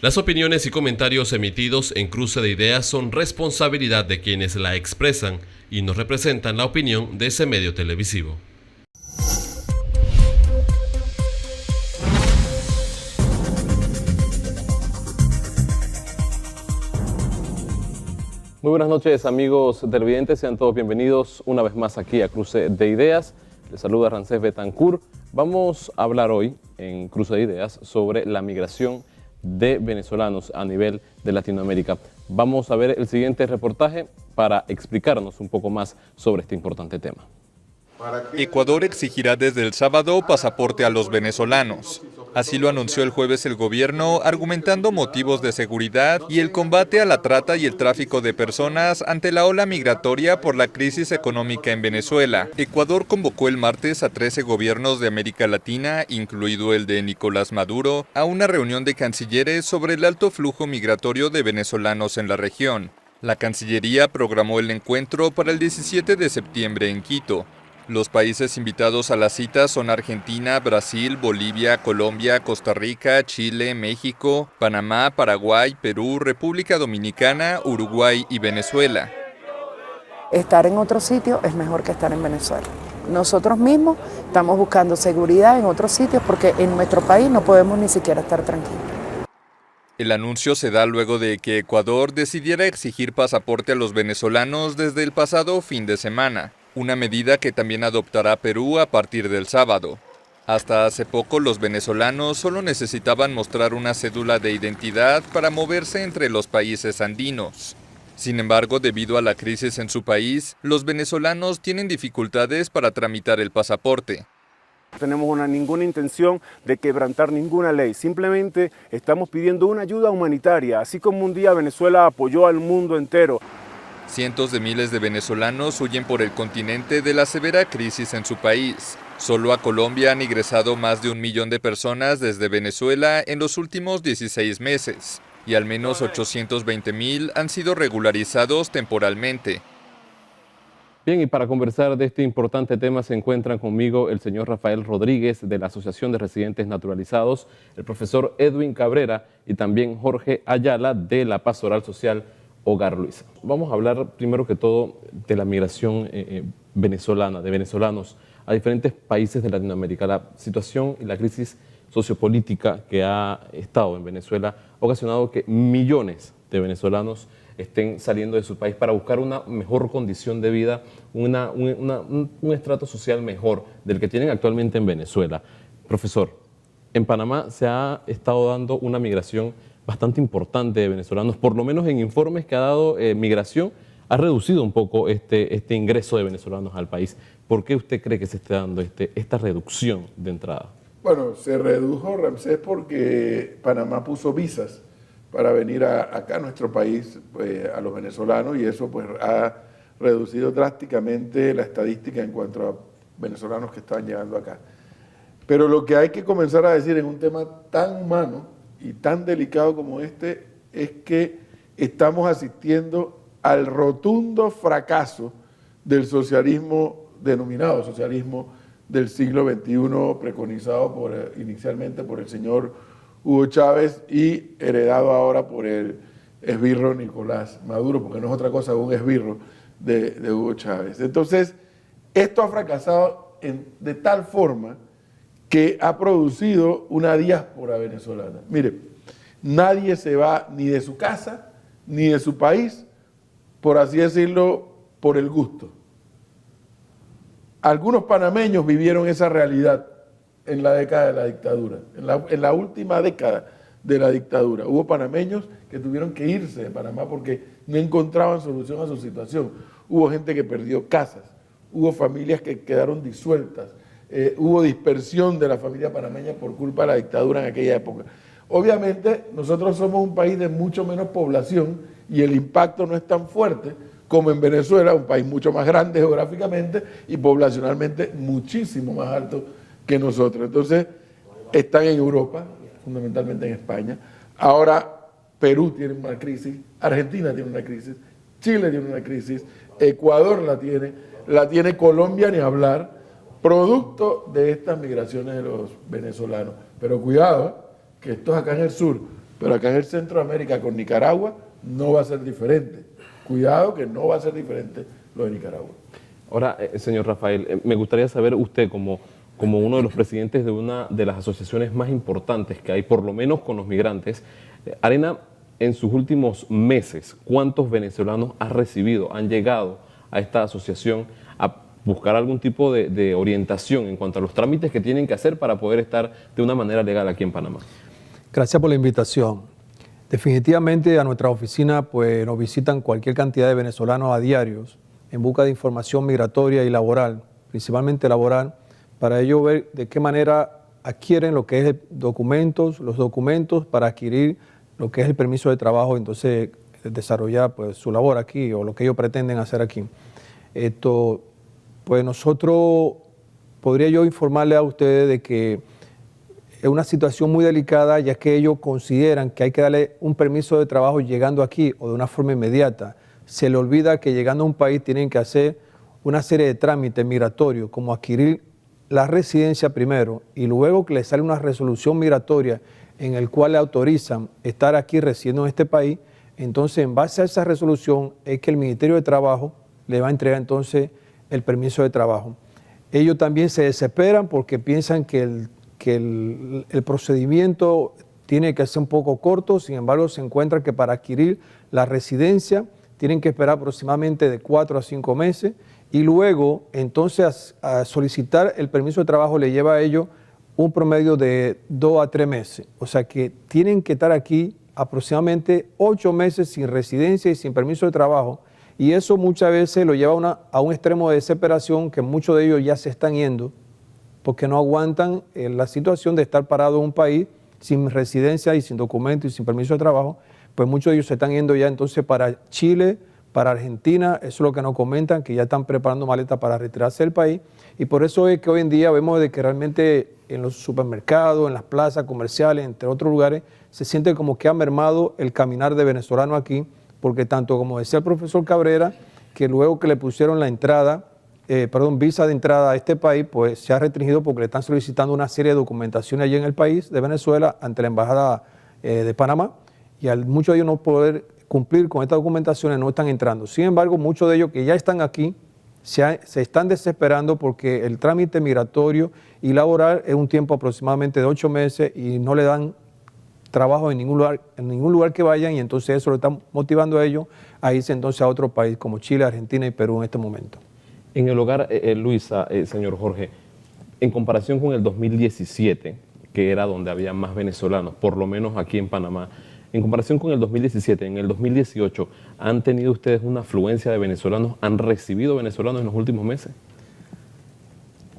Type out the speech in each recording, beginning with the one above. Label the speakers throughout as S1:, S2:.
S1: Las opiniones y comentarios emitidos en Cruce de Ideas son responsabilidad de quienes la expresan y no representan la opinión de ese medio televisivo. Muy buenas noches, amigos televidentes, sean todos bienvenidos una vez más aquí a Cruce de Ideas. Les saluda Ramsés Betancourt. Vamos a hablar hoy en Cruce de Ideas sobre la migración de venezolanos a nivel de Latinoamérica. Vamos a ver el siguiente reportaje para explicarnos un poco más sobre este importante tema.
S2: Ecuador exigirá desde el sábado pasaporte a los venezolanos. Así lo anunció el jueves el gobierno, argumentando motivos de seguridad y el combate a la trata y el tráfico de personas ante la ola migratoria por la crisis económica en Venezuela. Ecuador convocó el martes a 13 gobiernos de América Latina, incluido el de Nicolás Maduro, a una reunión de cancilleres sobre el alto flujo migratorio de venezolanos en la región. La Cancillería programó el encuentro para el 17 de septiembre en Quito. Los países invitados a la cita son Argentina, Brasil, Bolivia, Colombia, Costa Rica, Chile, México, Panamá, Paraguay, Perú, República Dominicana, Uruguay y Venezuela.
S3: Estar en otro sitio es mejor que estar en Venezuela. Nosotros mismos estamos buscando seguridad en otros sitios porque en nuestro país no podemos ni siquiera estar tranquilos.
S2: El anuncio se da luego de que Ecuador decidiera exigir pasaporte a los venezolanos desde el pasado fin de semana. Una medida que también adoptará Perú a partir del sábado. Hasta hace poco los venezolanos solo necesitaban mostrar una cédula de identidad para moverse entre los países andinos. Sin embargo, debido a la crisis en su país, los venezolanos tienen dificultades para tramitar el pasaporte.
S4: No tenemos ninguna intención de quebrantar ninguna ley, simplemente estamos pidiendo una ayuda humanitaria, así como un día Venezuela apoyó al mundo entero.
S2: Cientos de miles de venezolanos huyen por el continente de la severa crisis en su país. Solo a Colombia han ingresado más de 1 millón de personas desde Venezuela en los últimos 16 meses, y al menos 820,000 han sido regularizados temporalmente.
S1: Bien, y para conversar de este importante tema se encuentran conmigo el señor Rafael Rodríguez de la Asociación de Residentes Naturalizados, el profesor Edwin Cabrera y también Jorge Ayala de la Pastoral Social Hogar Luisa. Vamos a hablar primero que todo de la migración venezolana, de venezolanos a diferentes países de Latinoamérica. La situación y la crisis sociopolítica que ha estado en Venezuela ha ocasionado que millones de venezolanos estén saliendo de su país para buscar una mejor condición de vida, un estrato social mejor del que tienen actualmente en Venezuela. Profesor, en Panamá se ha estado dando una migración bastante importante de venezolanos, por lo menos en informes que ha dado Migración, ha reducido un poco este ingreso de venezolanos al país. ¿Por qué usted cree que se está dando esta reducción de entrada?
S5: Bueno, se redujo, Ramsés, porque Panamá puso visas para venir acá a nuestro país a los venezolanos y eso pues ha reducido drásticamente la estadística en cuanto a venezolanos que estaban llegando acá. Pero lo que hay que comenzar a decir en un tema tan humano y tan delicado como este es que estamos asistiendo al rotundo fracaso del socialismo denominado socialismo del siglo XXI, preconizado inicialmente por el señor Hugo Chávez y heredado ahora por el esbirro Nicolás Maduro, porque no es otra cosa que un esbirro de Hugo Chávez. Entonces, esto ha fracasado de tal forma que ha producido una diáspora venezolana. Mire, nadie se va ni de su casa, ni de su país, por así decirlo, por el gusto. Algunos panameños vivieron esa realidad en la década de la dictadura, en la última década de la dictadura. Hubo panameños que tuvieron que irse de Panamá porque no encontraban solución a su situación. Hubo gente que perdió casas, hubo familias que quedaron disueltas, hubo dispersión de la familia panameña por culpa de la dictadura en aquella época. Obviamente nosotros somos un país de mucho menos población y el impacto no es tan fuerte como en Venezuela, un país mucho más grande geográficamente y poblacionalmente muchísimo más alto que nosotros. Entonces están en Europa, fundamentalmente en España. Ahora Perú tiene una crisis, Argentina tiene una crisis, Chile tiene una crisis, Ecuador la tiene Colombia ni hablar, producto de estas migraciones de los venezolanos. Pero cuidado, que estos acá en el sur Pero acá en el Centroamérica con Nicaragua no va a ser diferente. Cuidado que no va a ser diferente lo de Nicaragua.
S1: Ahora, señor Rafael, me gustaría saber usted como uno de los presidentes de una de las asociaciones más importantes que hay, por lo menos con los migrantes, Arena, en sus últimos meses, ¿cuántos venezolanos ha recibido, han llegado a esta asociación a buscar algún tipo de orientación en cuanto a los trámites que tienen que hacer para poder estar de una manera legal aquí en Panamá?
S6: Gracias por la invitación. Definitivamente a nuestra oficina pues, nos visitan cualquier cantidad de venezolanos a diarios en busca de información migratoria y laboral, principalmente laboral, para ello ver de qué manera adquieren lo que es los documentos para adquirir lo que es el permiso de trabajo, entonces desarrollar pues, su labor aquí o lo que ellos pretenden hacer aquí. Pues nosotros, podría yo informarle a ustedes de que es una situación muy delicada, ya que ellos consideran que hay que darle un permiso de trabajo llegando aquí o de una forma inmediata. Se le olvida que llegando a un país tienen que hacer una serie de trámites migratorios, como adquirir la residencia primero y luego que le sale una resolución migratoria en el cual le autorizan estar aquí residiendo en este país. Entonces, en base a esa resolución es que el Ministerio de Trabajo le va a entregar entonces el permiso de trabajo. Ellos también se desesperan porque piensan que el procedimiento tiene que ser un poco corto, sin embargo se encuentra que para adquirir la residencia tienen que esperar aproximadamente de 4 a 5 meses y luego entonces a solicitar el permiso de trabajo le lleva a ellos un promedio de 2 a 3 meses. O sea que tienen que estar aquí aproximadamente 8 meses sin residencia y sin permiso de trabajo y eso muchas veces lo lleva a un extremo de desesperación que muchos de ellos ya se están yendo porque no aguantan la situación de estar parado en un país sin residencia y sin documento y sin permiso de trabajo, pues muchos de ellos se están yendo ya entonces para Chile, para Argentina, eso es lo que nos comentan, que ya están preparando maletas para retirarse del país, y por eso es que hoy en día vemos de que realmente en los supermercados, en las plazas comerciales, entre otros lugares, se siente como que ha mermado el caminar de venezolano aquí, porque tanto como decía el profesor Cabrera, que luego que le pusieron la entrada, visa de entrada a este país, pues se ha restringido porque le están solicitando una serie de documentaciones allí en el país de Venezuela ante la Embajada de Panamá, y al muchos de ellos no poder cumplir con estas documentaciones no están entrando. Sin embargo, muchos de ellos que ya están aquí se están desesperando porque el trámite migratorio y laboral es un tiempo aproximadamente de 8 meses y no le dan trabajo en ningún lugar que vayan, y entonces eso lo están motivando a ellos a irse entonces a otro país como Chile, Argentina y Perú en este momento.
S1: En el hogar, Luisa, señor Jorge, en comparación con el 2017, que era donde había más venezolanos, por lo menos aquí en Panamá, en comparación con el 2017, en el 2018, ¿han tenido ustedes una afluencia de venezolanos? ¿Han recibido venezolanos en los últimos meses?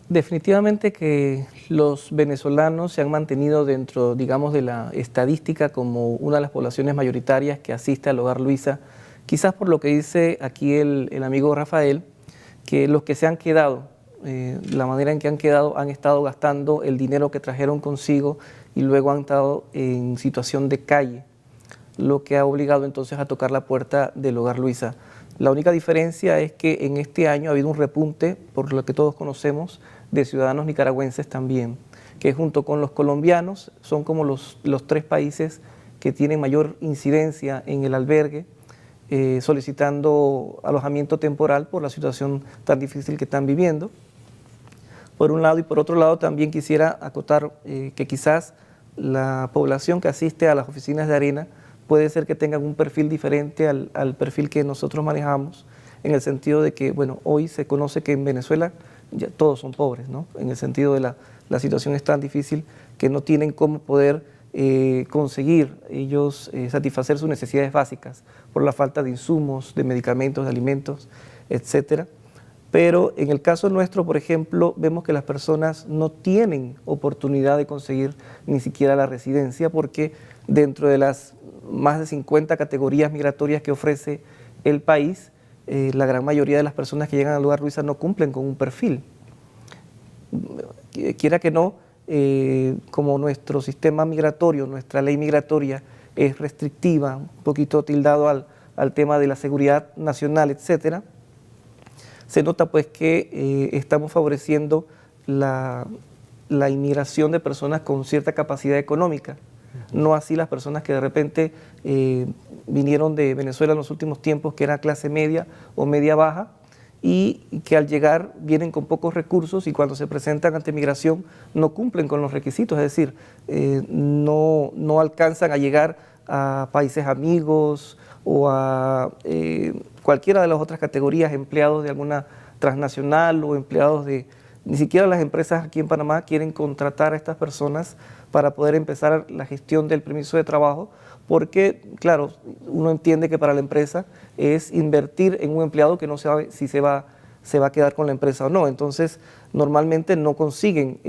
S7: Definitivamente que los venezolanos se han mantenido dentro, digamos, de la estadística como una de las poblaciones mayoritarias que asiste al Hogar Luisa, quizás por lo que dice aquí el amigo Rafael, que los que se han quedado, la manera en que han estado gastando el dinero que trajeron consigo y luego han estado en situación de calle, lo que ha obligado entonces a tocar la puerta del Hogar Luisa. La única diferencia es que en este año ha habido un repunte, por lo que todos conocemos, de ciudadanos nicaragüenses también, que junto con los colombianos son como los 3 países que tienen mayor incidencia en el albergue, solicitando alojamiento temporal por la situación tan difícil que están viviendo. Por un lado, y por otro lado también quisiera acotar que quizás la población que asiste a las oficinas de Arena puede ser que tengan un perfil diferente al perfil que nosotros manejamos, en el sentido de que, bueno, hoy se conoce que en Venezuela ya todos son pobres, ¿no? En el sentido de la situación es tan difícil que no tienen cómo poder conseguir ellos satisfacer sus necesidades básicas por la falta de insumos, de medicamentos, de alimentos, etcétera. Pero en el caso nuestro, por ejemplo, vemos que las personas no tienen oportunidad de conseguir ni siquiera la residencia porque dentro de las más de 50 categorías migratorias que ofrece el país, la gran mayoría de las personas que llegan al Hogar Luisa no cumplen con un perfil. Quiera que no, como nuestro sistema migratorio, nuestra ley migratoria es restrictiva, un poquito tildado al tema de la seguridad nacional, etcétera, se nota pues que estamos favoreciendo la inmigración de personas con cierta capacidad económica, No así las personas que de repente vinieron de Venezuela en los últimos tiempos, que era clase media o media baja, y que al llegar vienen con pocos recursos y cuando se presentan ante migración no cumplen con los requisitos, es decir, no alcanzan a llegar a países amigos o a cualquiera de las otras categorías, empleados de alguna transnacional o empleados de... Ni siquiera las empresas aquí en Panamá quieren contratar a estas personas para poder empezar la gestión del permiso de trabajo, porque, claro, uno entiende que para la empresa es invertir en un empleado que no sabe si se va a quedar con la empresa o no. Entonces, normalmente no consiguen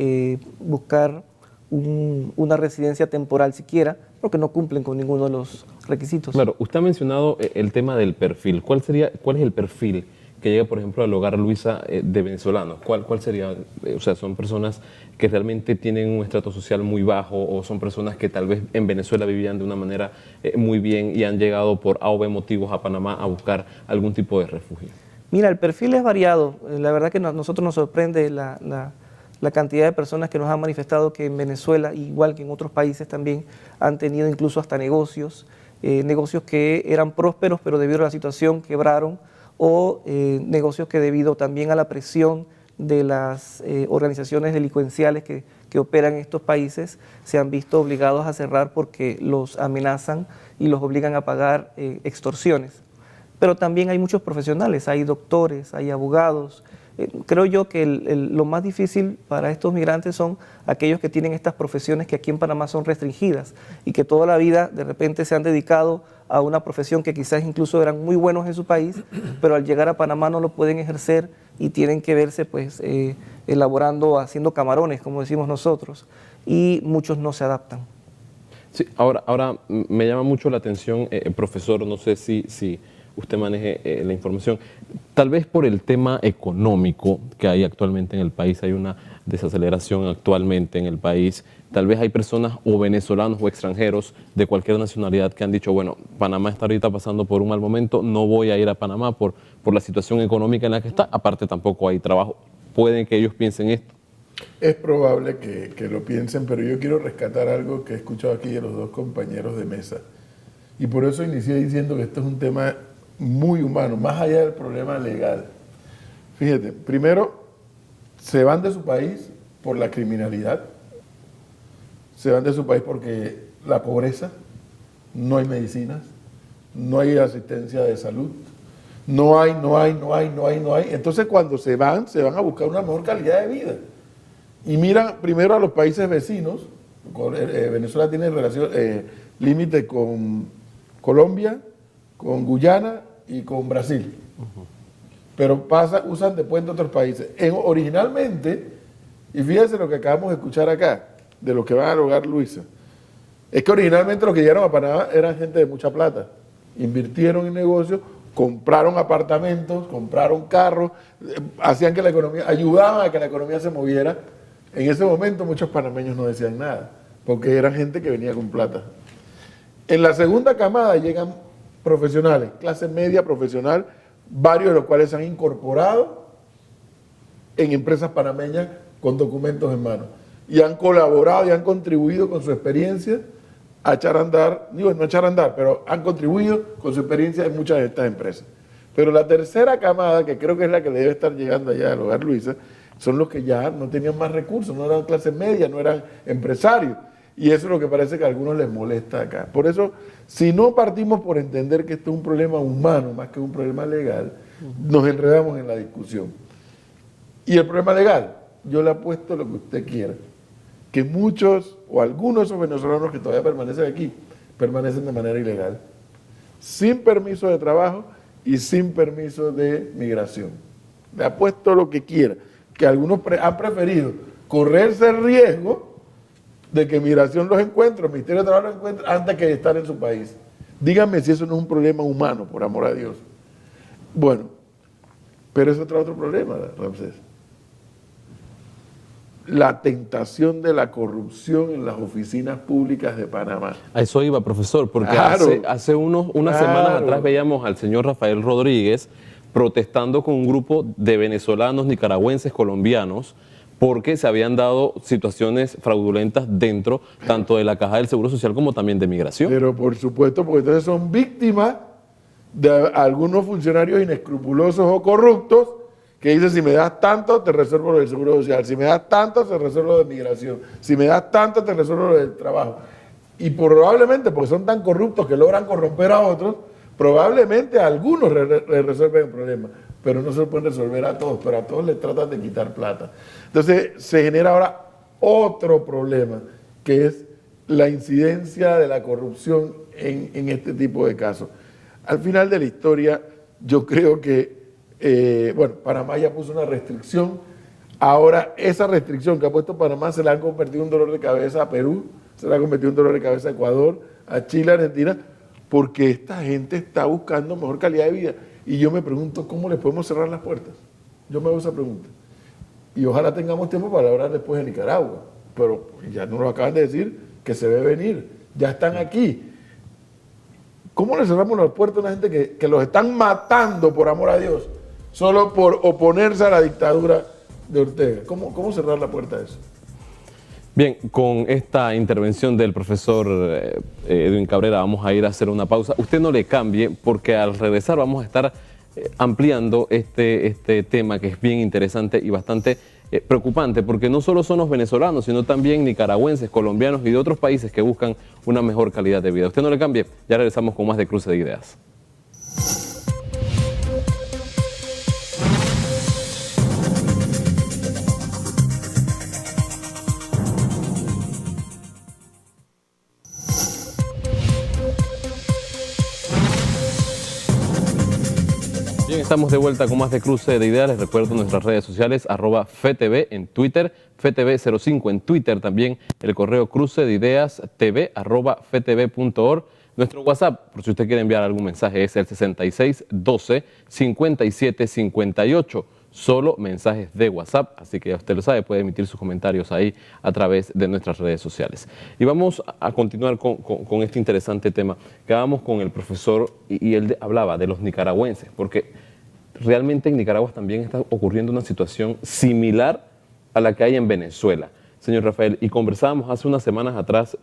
S7: buscar una residencia temporal siquiera, porque no cumplen con ninguno de los requisitos.
S1: Claro, usted ha mencionado el tema del perfil. ¿Cuál es el perfil que llega, por ejemplo, al hogar Luisa de venezolanos? ¿Cuál sería? O sea, ¿son personas que realmente tienen un estrato social muy bajo o son personas que tal vez en Venezuela vivían de una manera muy bien y han llegado por A o B motivos a Panamá a buscar algún tipo de refugio?
S7: Mira, el perfil es variado. La verdad que a nosotros nos sorprende la cantidad de personas que nos han manifestado que en Venezuela, igual que en otros países también, han tenido incluso hasta negocios que eran prósperos, pero debido a la situación quebraron, o negocios que debido también a la presión de las organizaciones delincuenciales que operan en estos países se han visto obligados a cerrar porque los amenazan y los obligan a pagar extorsiones. Pero también hay muchos profesionales, hay doctores, hay abogados. Creo yo que lo más difícil para estos migrantes son aquellos que tienen estas profesiones que aquí en Panamá son restringidas y que toda la vida de repente se han dedicado a una profesión que quizás incluso eran muy buenos en su país, pero al llegar a Panamá no lo pueden ejercer y tienen que verse pues elaborando, haciendo camarones, como decimos nosotros, y muchos no se adaptan.
S1: Sí, ahora me llama mucho la atención, profesor, no sé si usted maneje la información, tal vez por el tema económico que hay actualmente en el país, hay una desaceleración actualmente en el país, tal vez hay personas o venezolanos o extranjeros de cualquier nacionalidad que han dicho, bueno, Panamá está ahorita pasando por un mal momento, no voy a ir a Panamá por la situación económica en la que está, aparte tampoco hay trabajo. ¿Pueden que ellos piensen esto?
S5: Es probable que lo piensen, pero yo quiero rescatar algo que he escuchado aquí de los dos compañeros de mesa. Y por eso inicié diciendo que esto es un tema muy humano, más allá del problema legal. Fíjate, primero, se van de su país por la criminalidad, se van de su país porque la pobreza, no hay medicinas, no hay asistencia de salud, no hay. Entonces cuando se van a buscar una mejor calidad de vida. Y miran primero a los países vecinos. Venezuela tiene límite con Colombia, con Guyana y con Brasil. Pero usan de puente otros países. Originalmente, y fíjense lo que acabamos de escuchar acá, de los que van al hogar Luisa, es que originalmente los que llegaron a Panamá eran gente de mucha plata. Invirtieron en negocios, compraron apartamentos, compraron carros, hacían que la economía, ayudaban a que la economía se moviera. En ese momento muchos panameños no decían nada, porque eran gente que venía con plata. En la segunda camada llegan profesionales, clase media profesional, varios de los cuales se han incorporado en empresas panameñas con documentos en mano y han colaborado y han contribuido con su experiencia a echar a andar, digo, no echar a andar, pero han contribuido con su experiencia en muchas de estas empresas. Pero la tercera camada, que creo que es la que le debe estar llegando allá al hogar Luisa, son los que ya no tenían más recursos, no eran clase media, no eran empresarios. Y eso es lo que parece que a algunos les molesta acá. Por eso, si no partimos por entender que esto es un problema humano más que un problema legal, nos enredamos en la discusión. Y el problema legal, yo le apuesto lo que usted quiera, que muchos o algunos de esos venezolanos que todavía permanecen aquí, permanecen de manera ilegal, sin permiso de trabajo y sin permiso de migración. Le apuesto lo que quiera, que algunos han preferido correrse el riesgo de que migración los encuentre, el Ministerio de Trabajo los encuentre, antes que estar en su país. Díganme si eso no es un problema humano, por amor a Dios. Bueno, pero es otro problema, Ramsés. La tentación de la corrupción en las oficinas públicas de Panamá.
S1: A eso iba, profesor, porque
S5: claro,
S1: hace unas semanas atrás veíamos al señor Rafael Rodríguez protestando con un grupo de venezolanos, nicaragüenses, colombianos, porque se habían dado situaciones fraudulentas dentro tanto de la Caja del Seguro Social como también de Migración.
S5: Pero por supuesto, porque entonces son víctimas de algunos funcionarios inescrupulosos o corruptos que dicen: si me das tanto, te resuelvo lo del Seguro Social; si me das tanto, te resuelvo lo de Migración; si me das tanto, te resuelvo lo del trabajo. Y probablemente, porque son tan corruptos que logran corromper a otros, probablemente a algunos le resuelven el problema, pero no se lo pueden resolver a todos, pero a todos les tratan de quitar plata. Entonces se genera ahora otro problema, que es la incidencia de la corrupción en este tipo de casos. Al final de la historia, yo creo que, Panamá ya puso una restricción. Ahora esa restricción que ha puesto Panamá se la han convertido en un dolor de cabeza a Perú, se la ha convertido en un dolor de cabeza a Ecuador, a Chile, a Argentina, porque esta gente está buscando mejor calidad de vida. Y yo me pregunto, ¿cómo les podemos cerrar las puertas? Yo me hago esa pregunta. Y ojalá tengamos tiempo para hablar después de Nicaragua. Pero ya nos lo acaban de decir, que se ve venir. Ya están aquí. ¿Cómo le cerramos las puertas a una gente que los están matando, por amor a Dios, solo por oponerse a la dictadura de Ortega? ¿Cómo cerrar la puerta a eso?
S1: Bien, con esta intervención del profesor Edwin Cabrera vamos a ir a hacer una pausa. Usted no le cambie, porque al regresar vamos a estar ampliando este tema, que es bien interesante y bastante preocupante, porque no solo son los venezolanos, sino también nicaragüenses, colombianos y de otros países que buscan una mejor calidad de vida. Usted no le cambie, ya regresamos con más de Cruce de Ideas. Bien, estamos de vuelta con más de Cruce de Ideas. Les recuerdo nuestras redes sociales, @FETV en Twitter, FETV05 en Twitter, también el correo crucedeideastv@fetv.org. Nuestro WhatsApp, por si usted quiere enviar algún mensaje, es el 6612-5758. Solo mensajes de WhatsApp, así que ya usted lo sabe, puede emitir sus comentarios ahí a través de nuestras redes sociales. Y vamos a continuar con este interesante tema. Quedamos con el profesor y él hablaba de los nicaragüenses, porque realmente en Nicaragua también está ocurriendo una situación similar a la que hay en Venezuela. Señor Rafael, y conversábamos hace unas semanas atrás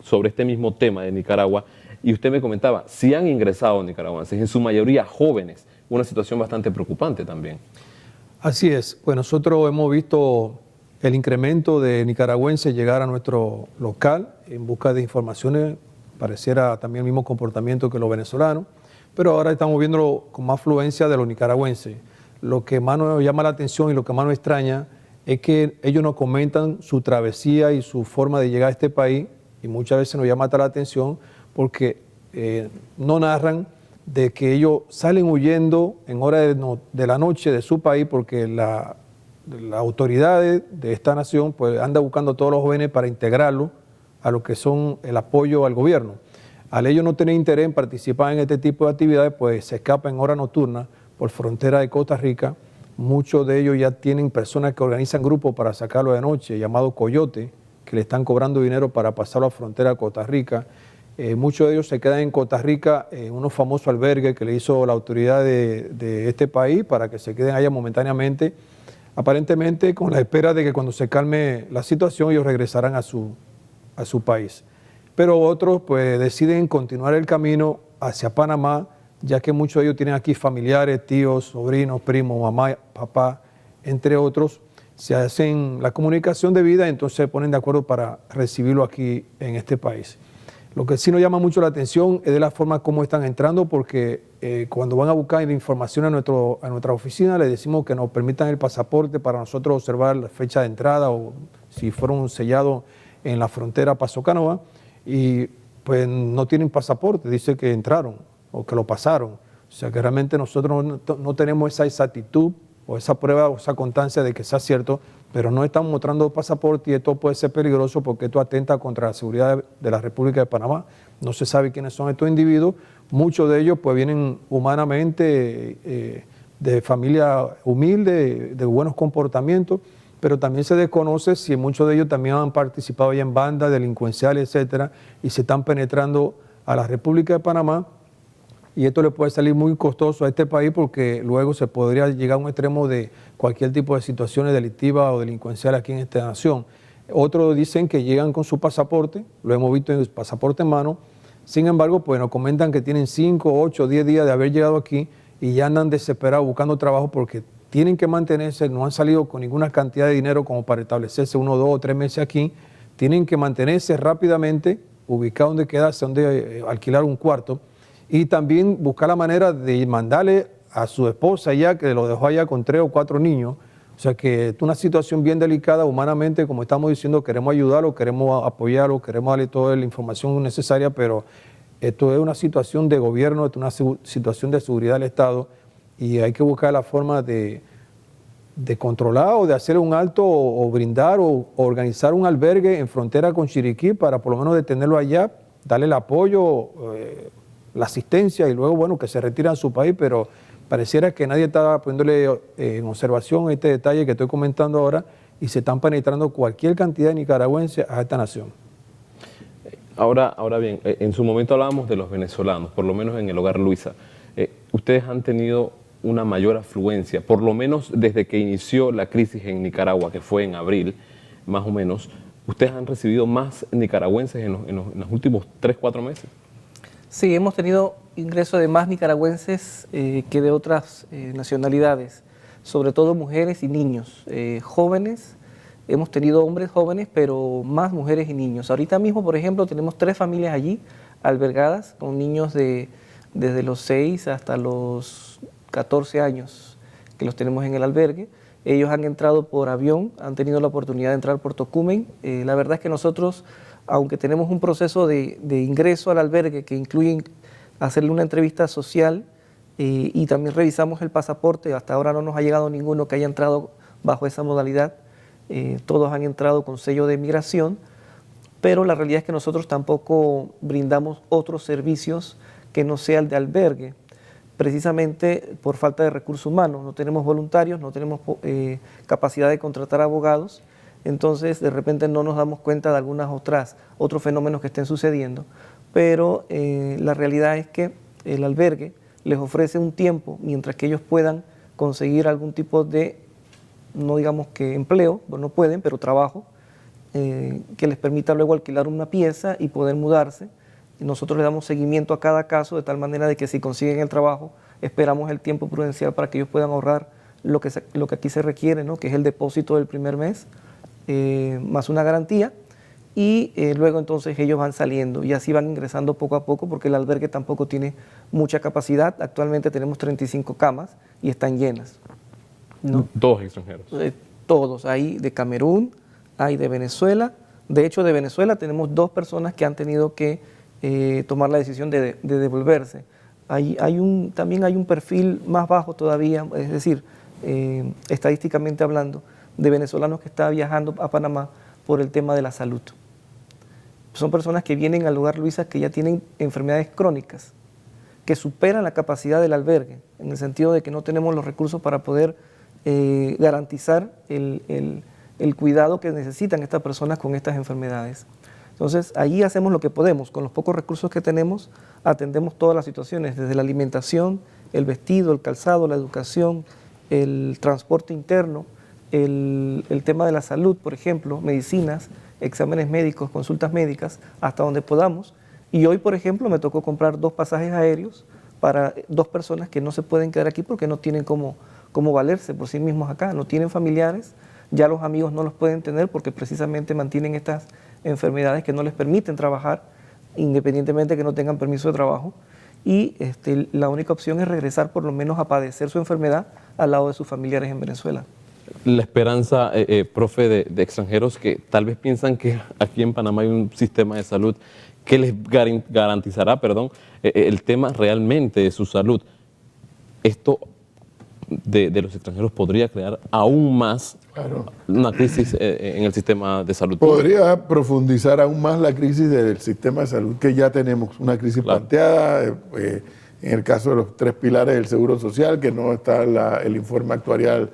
S1: sobre este mismo tema de Nicaragua, y usted me comentaba, si han ingresado nicaragüenses, en su mayoría jóvenes, una situación bastante preocupante también.
S6: Así es, pues nosotros hemos visto el incremento de nicaragüenses llegar a nuestro local en busca de informaciones, pareciera también el mismo comportamiento que los venezolanos, pero ahora estamos viéndolo con más afluencia de los nicaragüenses. Lo que más nos llama la atención y lo que más nos extraña es que ellos nos comentan su travesía y su forma de llegar a este país, y muchas veces nos llama la atención porque no narran de que ellos salen huyendo en horas de la noche de su país, porque las autoridades de esta nación pues andan buscando a todos los jóvenes para integrarlos a lo que son el apoyo al gobierno. Al ellos no tener interés en participar en este tipo de actividades, pues se escapan en hora nocturna por frontera de Costa Rica. Muchos de ellos ya tienen personas que organizan grupos para sacarlo de noche, llamados coyote, que le están cobrando dinero para pasarlo a frontera de Costa Rica. Muchos de ellos se quedan en Costa Rica en unos famosos albergues que le hizo la autoridad de este país para que se queden allá momentáneamente, aparentemente con la espera de que cuando se calme la situación ellos regresarán a su país. Pero otros pues deciden continuar el camino hacia Panamá, ya que muchos de ellos tienen aquí familiares, tíos, sobrinos, primos, mamá, papá, entre otros. Se hacen la comunicación debida y entonces se ponen de acuerdo para recibirlo aquí en este país. Lo que sí nos llama mucho la atención es de la forma como están entrando, porque cuando van a buscar información a nuestra oficina, les decimos que nos permitan el pasaporte para nosotros observar la fecha de entrada o si fueron sellados en la frontera Paso Canoa, y pues no tienen pasaporte, dice que entraron o que lo pasaron. O sea que realmente nosotros no tenemos esa exactitud o esa prueba o esa constancia de que sea cierto, pero no están mostrando pasaporte, y esto puede ser peligroso porque esto atenta contra la seguridad de la República de Panamá. No se sabe quiénes son estos individuos. Muchos de ellos pues vienen humanamente de familia humilde, de buenos comportamientos, pero también se desconoce si muchos de ellos también han participado ya en bandas delincuenciales, etcétera, y se están penetrando a la República de Panamá y esto le puede salir muy costoso a este país porque luego se podría llegar a un extremo de cualquier tipo de situaciones delictivas o delincuenciales aquí en esta nación. Otros dicen que llegan con su pasaporte, lo hemos visto en el pasaporte en mano, sin embargo, pues nos comentan que tienen 5, 8, 10 días de haber llegado aquí y ya andan desesperados buscando trabajo porque tienen que mantenerse, no han salido con ninguna cantidad de dinero como para establecerse 1, 2 o 3 meses aquí, tienen que mantenerse rápidamente, ubicar donde quedarse, donde alquilar un cuarto y también buscar la manera de mandarle a su esposa ya, que lo dejó allá con 3 o 4 niños. O sea que es una situación bien delicada humanamente, como estamos diciendo, queremos ayudarlo, queremos apoyarlo, queremos darle toda la información necesaria, pero esto es una situación de gobierno, esto es una situación de seguridad del Estado y hay que buscar la forma de controlar o de hacer un alto o brindar o organizar un albergue en frontera con Chiriquí para por lo menos detenerlo allá, darle el apoyo, la asistencia y luego, bueno, que se retire a su país, pero pareciera que nadie está poniéndole en observación este detalle que estoy comentando ahora y se están penetrando cualquier cantidad de nicaragüenses a esta nación.
S1: Ahora bien, en su momento hablábamos de los venezolanos, por lo menos en el Hogar Luisa. Ustedes han tenido una mayor afluencia, por lo menos desde que inició la crisis en Nicaragua, que fue en abril, más o menos. ¿Ustedes han recibido más nicaragüenses en los últimos 3, 4 meses?
S7: Sí, hemos tenido ingreso de más nicaragüenses que de otras nacionalidades, sobre todo mujeres y niños, jóvenes. Hemos tenido hombres jóvenes, pero más mujeres y niños. Ahorita mismo, por ejemplo, tenemos 3 familias allí albergadas con niños desde los 6 hasta los 14 años que los tenemos en el albergue. Ellos han entrado por avión, han tenido la oportunidad de entrar por Tocumen. La verdad es que nosotros, aunque tenemos un proceso de ingreso al albergue que incluye hacerle una entrevista social y también revisamos el pasaporte, hasta ahora no nos ha llegado ninguno que haya entrado bajo esa modalidad, todos han entrado con sello de migración, pero la realidad es que nosotros tampoco brindamos otros servicios que no sea el de albergue, precisamente por falta de recursos humanos. No tenemos voluntarios, no tenemos capacidad de contratar abogados, entonces de repente no nos damos cuenta de otros fenómenos que estén sucediendo, pero la realidad es que el albergue les ofrece un tiempo mientras que ellos puedan conseguir algún tipo de, no digamos que empleo, no pueden, pero trabajo, que les permita luego alquilar una pieza y poder mudarse. Y nosotros le damos seguimiento a cada caso de tal manera de que si consiguen el trabajo, esperamos el tiempo prudencial para que ellos puedan ahorrar lo que aquí se requiere, ¿no? Que es el depósito del primer mes, más una garantía, y luego entonces ellos van saliendo y así van ingresando poco a poco porque el albergue tampoco tiene mucha capacidad. Actualmente tenemos 35 camas y están llenas, ¿no?
S1: Todos extranjeros.
S7: Todos, hay de Camerún, hay de Venezuela. De hecho, de Venezuela tenemos 2 personas que han tenido que tomar la decisión de devolverse. También hay un perfil más bajo todavía, es decir, estadísticamente hablando, de venezolanos que están viajando a Panamá por el tema de la salud. Son personas que vienen al Hogar Luisa que ya tienen enfermedades crónicas, que superan la capacidad del albergue, en el sentido de que no tenemos los recursos para poder garantizar el cuidado que necesitan estas personas con estas enfermedades. Entonces, allí hacemos lo que podemos, con los pocos recursos que tenemos, atendemos todas las situaciones, desde la alimentación, el vestido, el calzado, la educación, el transporte interno, el tema de la salud, por ejemplo, medicinas, exámenes médicos, consultas médicas, hasta donde podamos. Y hoy, por ejemplo, me tocó comprar 2 pasajes aéreos para 2 personas que no se pueden quedar aquí porque no tienen cómo valerse por sí mismos acá, no tienen familiares, ya los amigos no los pueden tener porque precisamente mantienen estas enfermedades que no les permiten trabajar, independientemente de que no tengan permiso de trabajo, y la única opción es regresar por lo menos a padecer su enfermedad al lado de sus familiares en Venezuela.
S1: La esperanza, profe, de extranjeros que tal vez piensan que aquí en Panamá hay un sistema de salud que les garantizará, el tema realmente de su salud. Esto de los extranjeros podría crear aún más una crisis en el sistema de salud.
S5: Podría profundizar aún más la crisis del sistema de salud que ya tenemos, una crisis planteada, en el caso de los 3 pilares del Seguro Social, que no está el informe actuarial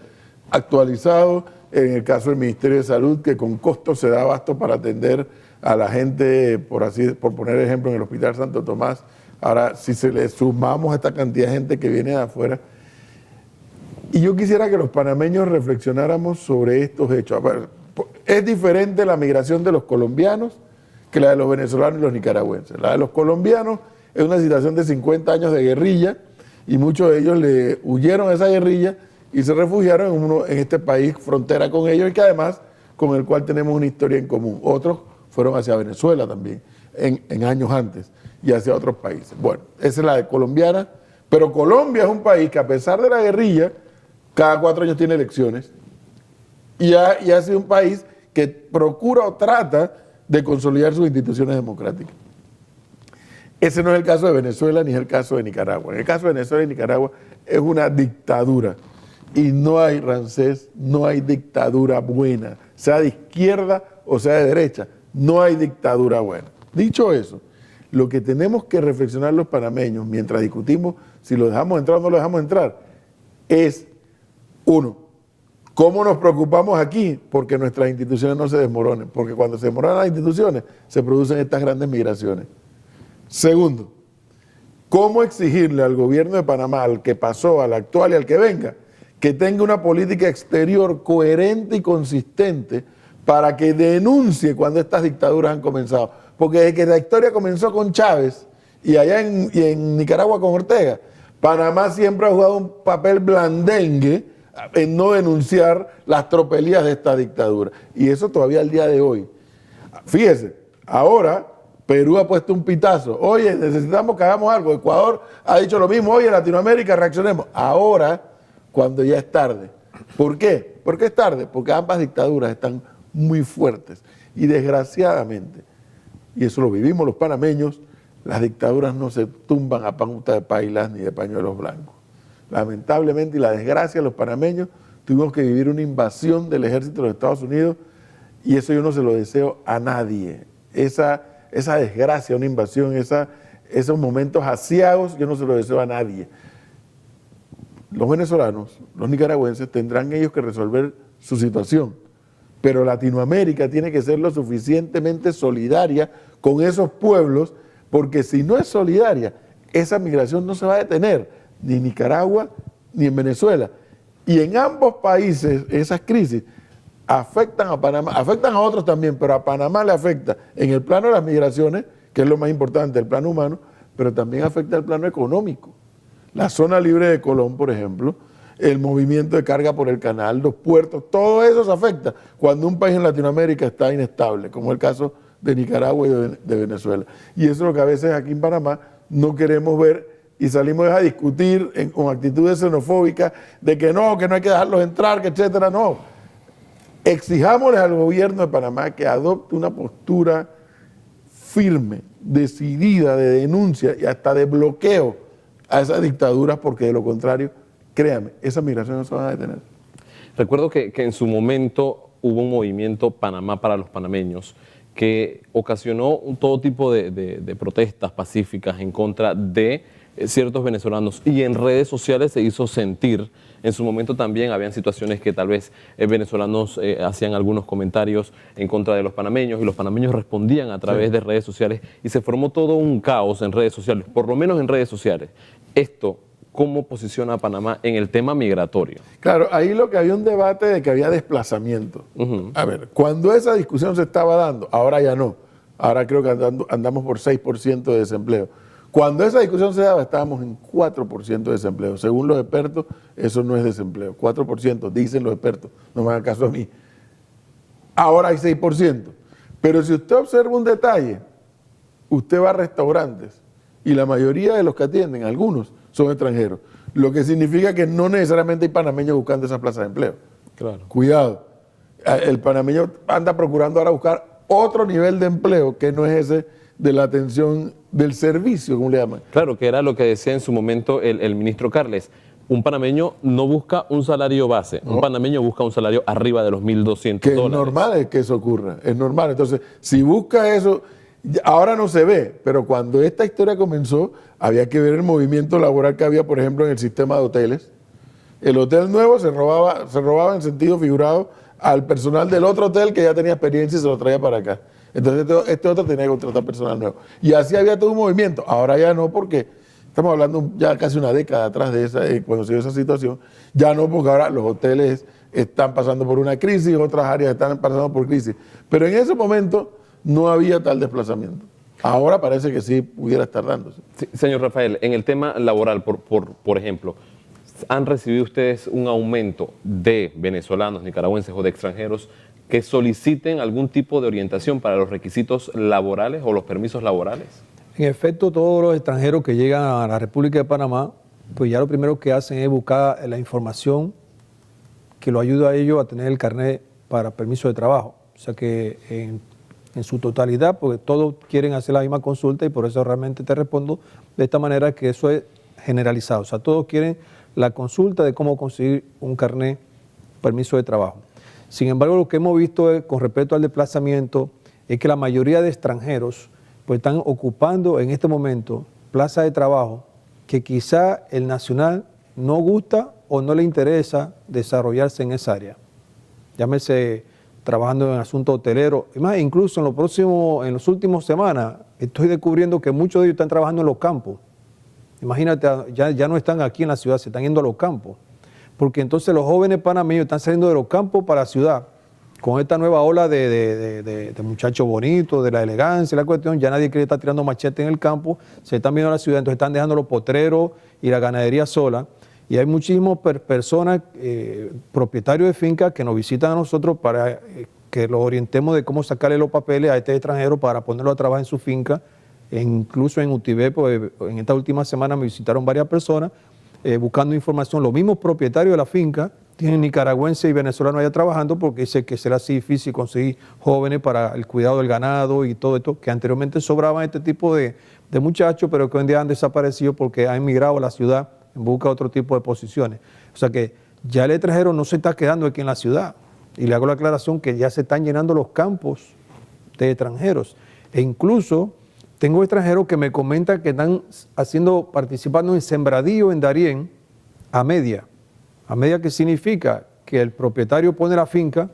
S5: actualizado, en el caso del Ministerio de Salud, que con costos se da abasto para atender a la gente, por poner ejemplo, en el Hospital Santo Tomás, Ahora, si se le sumamos a esta cantidad de gente que viene de afuera, y yo quisiera que los panameños reflexionáramos sobre estos hechos. A ver, es diferente la migración de los colombianos que la de los venezolanos y los nicaragüenses. La de los colombianos es una situación de 50 años de guerrilla y muchos de ellos le huyeron a esa guerrilla y se refugiaron en este país frontera con ellos y que además con el cual tenemos una historia en común. Otros fueron hacia Venezuela también, en años antes, y hacia otros países. Bueno, esa es la de colombiana, pero Colombia es un país que a pesar de la guerrilla, cada 4 años tiene elecciones y ha sido un país que procura o trata de consolidar sus instituciones democráticas. Ese no es el caso de Venezuela ni es el caso de Nicaragua. En el caso de Venezuela y Nicaragua es una dictadura y no hay, Ramsés, no hay dictadura buena, sea de izquierda o sea de derecha, no hay dictadura buena. Dicho eso, lo que tenemos que reflexionar los panameños mientras discutimos si lo dejamos entrar o no lo dejamos entrar es, uno, ¿cómo nos preocupamos aquí? Porque nuestras instituciones no se desmoronen, porque cuando se desmoronan las instituciones se producen estas grandes migraciones. Segundo, ¿cómo exigirle al gobierno de Panamá, al que pasó, al actual y al que venga, que tenga una política exterior coherente y consistente para que denuncie cuando estas dictaduras han comenzado? Porque desde que la historia comenzó con Chávez y allá en Nicaragua con Ortega, Panamá siempre ha jugado un papel blandengue en no denunciar las tropelías de esta dictadura. Y eso todavía al día de hoy. Fíjese, ahora Perú ha puesto un pitazo. Oye, necesitamos que hagamos algo. Ecuador ha dicho lo mismo. Oye, Latinoamérica, reaccionemos. Ahora, cuando ya es tarde. ¿Por qué? ¿Por qué es tarde? Porque ambas dictaduras están muy fuertes. Y desgraciadamente, y eso lo vivimos los panameños, las dictaduras no se tumban a punta de pailas ni de pañuelos blancos. Lamentablemente, y la desgracia de los panameños, tuvimos que vivir una invasión del ejército de los Estados Unidos y eso yo no se lo deseo a nadie. Esa desgracia, una invasión, esos momentos aciagos, yo no se lo deseo a nadie. Los venezolanos, los nicaragüenses, tendrán ellos que resolver su situación, pero Latinoamérica tiene que ser lo suficientemente solidaria con esos pueblos, porque si no es solidaria, esa migración no se va a detener, ni en Nicaragua ni en Venezuela. Y en ambos países, esas crisis afectan a Panamá, afectan a otros también, pero a Panamá le afecta en el plano de las migraciones, que es lo más importante, el plano humano, pero también afecta el plano económico. La zona libre de Colón, por ejemplo, el movimiento de carga por el canal, los puertos, todo eso se afecta cuando un país en Latinoamérica está inestable, como el caso de Nicaragua y de Venezuela. Y eso es lo que a veces aquí en Panamá no queremos ver y salimos a discutir con actitudes xenofóbicas de que no hay que dejarlos entrar, que etcétera. No. Exijámosles al gobierno de Panamá que adopte una postura firme, decidida, de denuncia y hasta de bloqueo a esas dictaduras, porque de lo contrario, créame, esas migraciones no se van a detener.
S1: Recuerdo que en su momento hubo un movimiento Panamá para los panameños que ocasionó todo tipo de protestas pacíficas en contra de ciertos venezolanos, y en redes sociales se hizo sentir. En su momento también habían situaciones que tal vez venezolanos hacían algunos comentarios en contra de los panameños y los panameños respondían a través de redes sociales y se formó todo un caos en redes sociales, por lo menos en redes sociales. Esto, ¿cómo posiciona a Panamá en el tema migratorio?
S5: Claro, ahí lo que había un debate de que había desplazamiento. A ver, cuando esa discusión se estaba dando, ahora ya no. Ahora creo que andamos por 6% de desempleo. Cuando esa discusión se daba, estábamos en 4% de desempleo. Según los expertos, eso no es desempleo. 4%, dicen los expertos, no me hagan caso a mí. Ahora hay 6%. Pero si usted observa un detalle, usted va a restaurantes y la mayoría de los que atienden, algunos, son extranjeros. Lo que significa que no necesariamente hay panameños buscando esas plazas de empleo.
S1: Claro.
S5: Cuidado. El panameño anda procurando ahora buscar otro nivel de empleo que no es ese de la atención del servicio, como le llaman.
S1: Claro, que era lo que decía en su momento el ministro Carles. Un panameño no busca un salario base, un panameño busca un salario arriba de los $1,200.
S5: Que es normal que eso ocurra, es normal. Entonces, si busca eso, ahora no se ve, pero cuando esta historia comenzó, había que ver el movimiento laboral que había, por ejemplo, en el sistema de hoteles. El hotel nuevo se robaba en sentido figurado al personal del otro hotel que ya tenía experiencia y se lo traía para acá. Entonces este otro tenía que contratar personal nuevo. Y así había todo un movimiento. Ahora ya no, porque estamos hablando ya casi una década atrás de esa, cuando se dio esa situación. Ya no, porque ahora los hoteles están pasando por una crisis, otras áreas están pasando por crisis. Pero en ese momento no había tal desplazamiento. Ahora parece que sí pudiera estar dándose.
S1: Sí, señor Rafael, en el tema laboral, por ejemplo, ¿han recibido ustedes un aumento de venezolanos, nicaragüenses o de extranjeros que soliciten algún tipo de orientación para los requisitos laborales o los permisos laborales?
S6: En efecto, todos los extranjeros que llegan a la República de Panamá, pues ya lo primero que hacen es buscar la información que lo ayuda a ellos a tener el carnet para permiso de trabajo. O sea que en su totalidad, porque todos quieren hacer la misma consulta y por eso realmente te respondo de esta manera, que eso es generalizado. O sea, todos quieren la consulta de cómo conseguir un carnet, permiso de trabajo. Sin embargo, lo que hemos visto con respecto al desplazamiento es que la mayoría de extranjeros pues están ocupando en este momento plazas de trabajo que quizá el nacional no gusta o no le interesa desarrollarse en esa área. Llámese trabajando en asuntos hoteleros. Y más, incluso en las últimas semanas estoy descubriendo que muchos de ellos están trabajando en los campos. Imagínate, ya no están aquí en la ciudad, se están yendo a los campos. Porque entonces los jóvenes panameños están saliendo de los campos para la ciudad. Con esta nueva ola de muchachos bonitos, de la elegancia, la cuestión, ya nadie quiere estar tirando machete en el campo, se están viendo a la ciudad, entonces están dejando los potreros y la ganadería sola. Y hay muchísimas personas, propietarios de fincas, que nos visitan a nosotros para que los orientemos de cómo sacarle los papeles a este extranjero para ponerlo a trabajar en su finca. Incluso en Utibé, pues, en esta última semana me visitaron varias personas buscando información. Los mismos propietarios de la finca tienen nicaragüenses y venezolanos allá trabajando porque dice que será así difícil conseguir jóvenes para el cuidado del ganado y todo esto, que anteriormente sobraban este tipo de muchachos, pero que hoy en día han desaparecido porque han emigrado a la ciudad en busca de otro tipo de posiciones. O sea que ya el extranjero no se está quedando aquí en la ciudad. Y le hago la aclaración que ya se están llenando los campos de extranjeros. E incluso tengo extranjeros que me comentan que están participando en sembradío en Darién a media. ¿A media qué significa? Que el propietario pone la finca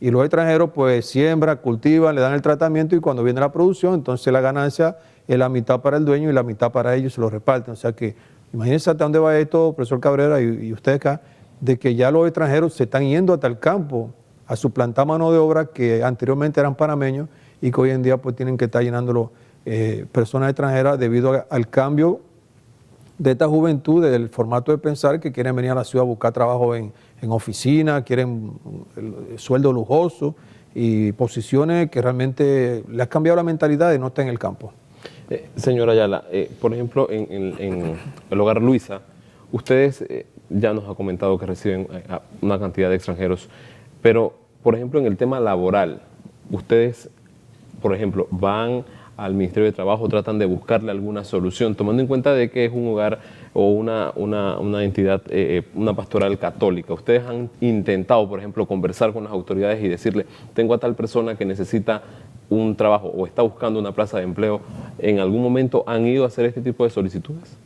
S6: y los extranjeros pues siembran, cultivan, le dan el tratamiento y cuando viene la producción, entonces la ganancia es la mitad para el dueño y la mitad para ellos, se lo reparten. O sea que imagínense hasta dónde va esto, profesor Cabrera y usted acá, de que ya los extranjeros se están yendo hasta el campo a suplantar mano de obra que anteriormente eran panameños y que hoy en día pues tienen que estar llenándolo personas extranjeras debido al cambio de esta juventud, del formato de pensar que quieren venir a la ciudad a buscar trabajo en oficina, quieren el sueldo lujoso y posiciones que realmente les ha cambiado la mentalidad de no estar en el campo.
S1: Señora Ayala, por ejemplo, en el Hogar Luisa, ustedes ya nos ha comentado que reciben una cantidad de extranjeros, pero, por ejemplo, en el tema laboral, ustedes, por ejemplo, van al Ministerio de Trabajo, tratan de buscarle alguna solución, tomando en cuenta de que es un hogar o una entidad, una pastoral católica. Ustedes han intentado, por ejemplo, conversar con las autoridades y decirle, tengo a tal persona que necesita un trabajo o está buscando una plaza de empleo. ¿En algún momento han ido a hacer este tipo de solicitudes?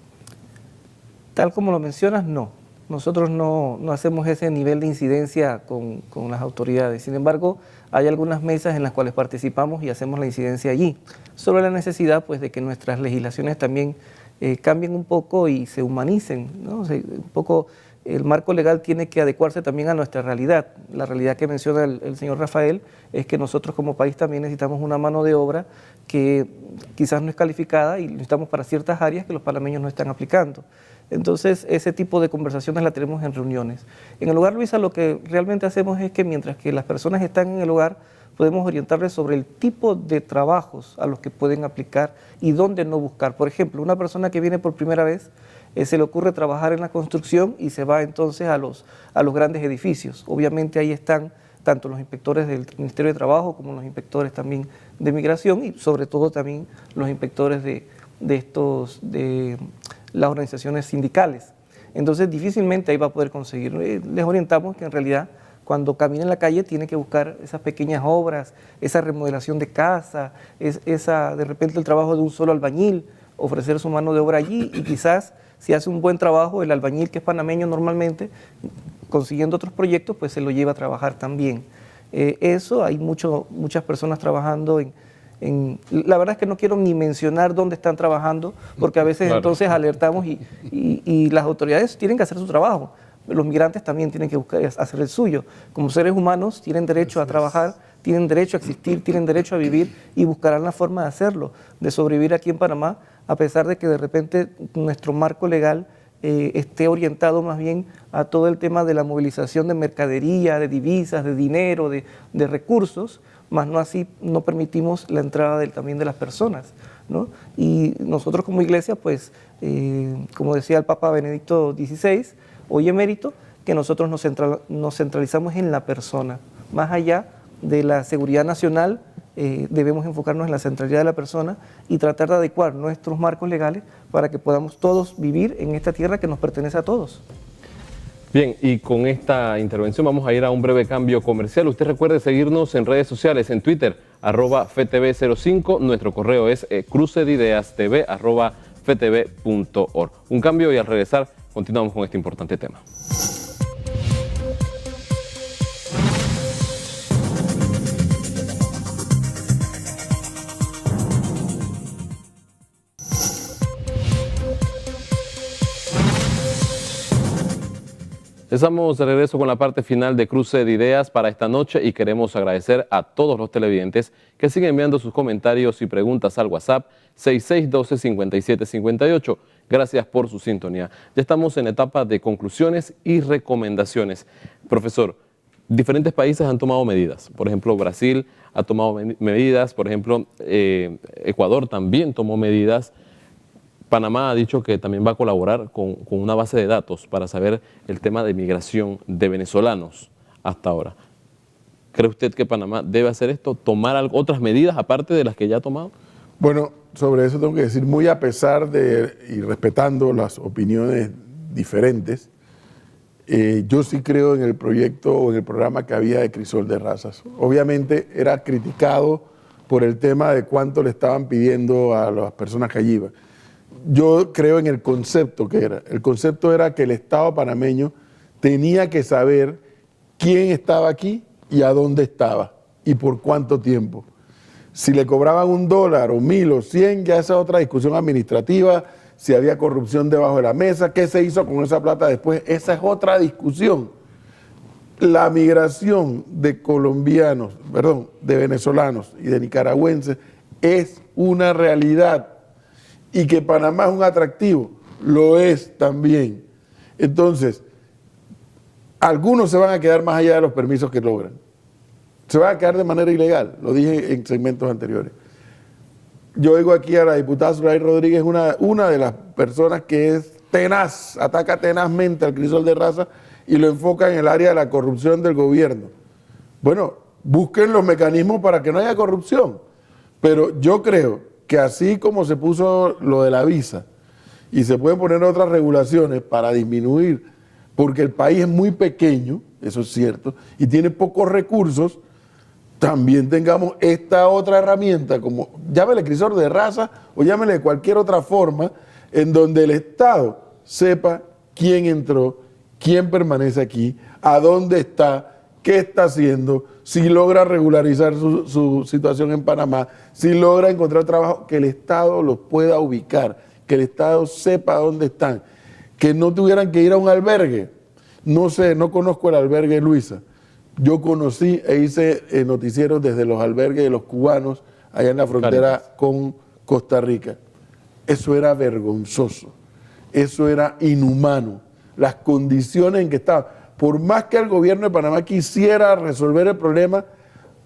S7: Tal como lo mencionas, no. Nosotros no hacemos ese nivel de incidencia con las autoridades. Sin embargo, hay algunas mesas en las cuales participamos y hacemos la incidencia allí, sobre la necesidad pues, de que nuestras legislaciones también cambien un poco y se humanicen, ¿no? O sea, un poco el marco legal tiene que adecuarse también a nuestra realidad. La realidad que menciona el señor Rafael es que nosotros como país también necesitamos una mano de obra que quizás no es calificada y necesitamos para ciertas áreas que los panameños no están aplicando. Entonces, ese tipo de conversaciones la tenemos en reuniones. En el Hogar Luisa lo que realmente hacemos es que mientras que las personas están en el hogar, podemos orientarles sobre el tipo de trabajos a los que pueden aplicar y dónde no buscar. Por ejemplo, una persona que viene por primera vez, se le ocurre trabajar en la construcción y se va entonces a los grandes edificios. Obviamente ahí están tanto los inspectores del Ministerio de Trabajo como los inspectores también de Migración y sobre todo también los inspectores de las organizaciones sindicales. Entonces difícilmente ahí va a poder conseguir. Les orientamos que en realidad cuando camina en la calle tiene que buscar esas pequeñas obras, esa remodelación de casa, de repente el trabajo de un solo albañil, ofrecer su mano de obra allí y quizás si hace un buen trabajo el albañil que es panameño normalmente, consiguiendo otros proyectos, pues se lo lleva a trabajar también. Hay muchas personas trabajando La verdad es que no quiero ni mencionar dónde están trabajando, porque a veces entonces alertamos y las autoridades tienen que hacer su trabajo. Los migrantes también tienen que buscar hacer el suyo. Como seres humanos tienen derecho a trabajar, tienen derecho a existir, tienen derecho a vivir y buscarán la forma de hacerlo, de sobrevivir aquí en Panamá, a pesar de que de repente nuestro marco legal esté orientado más bien a todo el tema de la movilización de mercadería, de divisas, de dinero, de recursos, más no así no permitimos la entrada también de las personas, ¿no? Y nosotros como iglesia, pues, como decía el Papa Benedicto XVI, hoy emérito, que nosotros nos centralizamos en la persona. Más allá de la seguridad nacional, debemos enfocarnos en la centralidad de la persona y tratar de adecuar nuestros marcos legales para que podamos todos vivir en esta tierra que nos pertenece a todos.
S1: Bien, y con esta intervención vamos a ir a un breve cambio comercial. Usted recuerde seguirnos en redes sociales, en Twitter, @FTV05. Nuestro correo es crucedeideastv@ftv.org. Un cambio y al regresar continuamos con este importante tema. Estamos de regreso con la parte final de Cruce de Ideas para esta noche y queremos agradecer a todos los televidentes que siguen enviando sus comentarios y preguntas al WhatsApp 6612-5758. Gracias por su sintonía. Ya estamos en etapa de conclusiones y recomendaciones. Profesor, diferentes países han tomado medidas. Por ejemplo, Brasil ha tomado medidas. Por ejemplo, Ecuador también tomó medidas. Panamá ha dicho que también va a colaborar con una base de datos para saber el tema de migración de venezolanos hasta ahora. ¿Cree usted que Panamá debe hacer esto, tomar otras medidas aparte de las que ya ha tomado?
S5: Bueno, sobre eso tengo que decir, muy a pesar de y respetando las opiniones diferentes, yo sí creo en el proyecto o en el programa que había de Crisol de Razas. Obviamente era criticado por el tema de cuánto le estaban pidiendo a las personas que allí iban. Yo creo en el concepto que era. El concepto era que el Estado panameño tenía que saber quién estaba aquí y a dónde estaba y por cuánto tiempo. Si le cobraban $1 o 1.000 o 100, ya esa es otra discusión administrativa, si había corrupción debajo de la mesa, qué se hizo con esa plata después, esa es otra discusión. La migración de de venezolanos y de nicaragüenses es una realidad. Y que Panamá es un atractivo, lo es también. Entonces, algunos se van a quedar más allá de los permisos que logran. Se van a quedar de manera ilegal, lo dije en segmentos anteriores. Yo oigo aquí a la diputada Zulay Rodríguez, una de las personas que es tenaz, ataca tenazmente al Crisol de Raza y lo enfoca en el área de la corrupción del gobierno. Bueno, busquen los mecanismos para que no haya corrupción. Pero yo creo que así como se puso lo de la visa y se pueden poner otras regulaciones para disminuir, porque el país es muy pequeño, eso es cierto, y tiene pocos recursos, también tengamos esta otra herramienta, como llámele Crisol de Raza o llámele de cualquier otra forma, en donde el Estado sepa quién entró, quién permanece aquí, a dónde está, qué está haciendo, si logra regularizar su situación en Panamá, si logra encontrar trabajo, que el Estado los pueda ubicar, que el Estado sepa dónde están, que no tuvieran que ir a un albergue. No sé, no conozco el albergue Luisa. Yo conocí e hice noticieros desde los albergues de los cubanos allá en la frontera con Costa Rica. Eso era vergonzoso, eso era inhumano, las condiciones en que estaba. Por más que el gobierno de Panamá quisiera resolver el problema,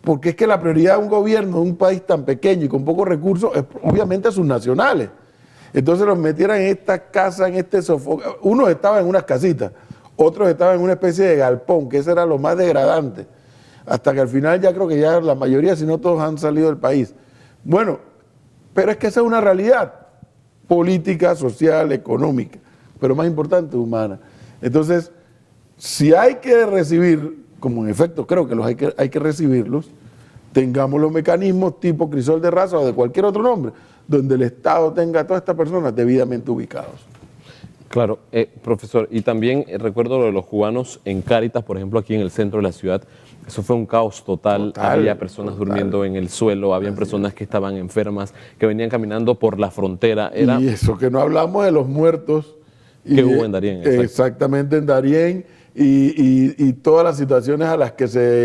S5: porque es que la prioridad de un gobierno de un país tan pequeño y con pocos recursos es obviamente a sus nacionales. Entonces los metieran en esta casa, en este sofá. Unos estaban en unas casitas, otros estaban en una especie de galpón, que eso era lo más degradante. Hasta que al final ya creo que ya la mayoría, si no todos, han salido del país. Bueno, pero es que esa es una realidad política, social, económica, pero más importante, humana. Entonces, si hay que recibir, como en efecto creo que hay que recibirlos, tengamos los mecanismos tipo Crisol de Raza o de cualquier otro nombre, donde el Estado tenga a todas estas personas debidamente ubicados.
S1: Claro, profesor, y también recuerdo lo de los cubanos en Cáritas, por ejemplo, aquí en el centro de la ciudad, Eso fue un caos total. Había personas durmiendo en el suelo, habían personas que estaban enfermas, que venían caminando por la frontera.
S5: Y eso que no hablamos de los muertos.
S1: Que hubo en Darién.
S5: Exactamente, en Darién. Y todas las situaciones a las que